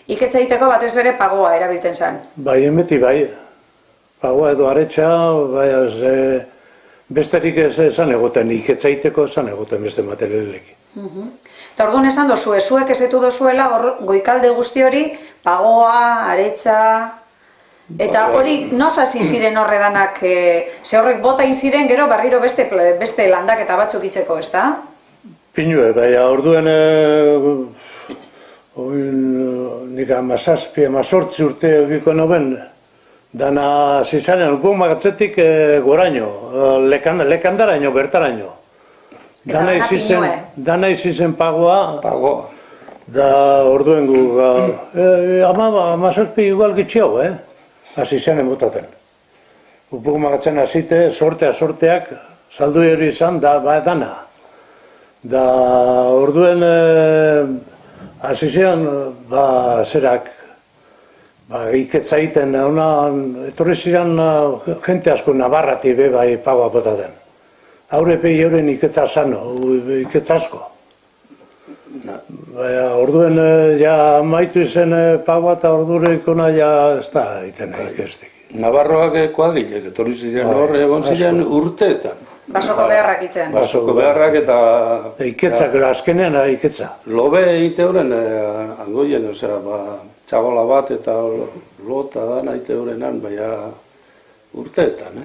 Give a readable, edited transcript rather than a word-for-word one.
Iketza egiteko batez ere pagoa erabiltzen zen. Bai, emeti bai. Pagoa edo aretsa, bai, besterik esan egoten, iketza egiteko esan egoten beste materialekin. Eta orduan esan dozue, zuek esetu dozuela goikalde guzti hori, pagoa, aretsa... Eta hori, noz hasi ziren horredanak, ze horrek bota ziren gero barriro beste landaketa batzuk itzeko, ez da? Pinue, bai, orduen nik 17-18 urte egiko noben, dana zizanen, guk magatzetik goraino, lekandaraino, bertaraino. Dana izitzen pagoa, da orduen gu, 17 igual gitxiago, hasi zen emotaten. Guk magatzen hasite, sorteak, saldu hori izan, da dana. Da orduen hasi zen, zerak, iketza egiten, etorri ziren jente asko Navarrati be bai pagoa botaten. Haure pegi euren iketza sano, iketza asko. Orduen ja maitu izen pagoa eta ordurekona ja ez da egiten ikestik. Navarroak kuadrilek, etorri ziren hor egon ziren urteetan. Basoko beharrak itzen. Basoko beharrak eta... Iketzak, azkenean iketza. Lobe egite horren angoien, txabola bat eta lota da naite horrenan, baina urteetan,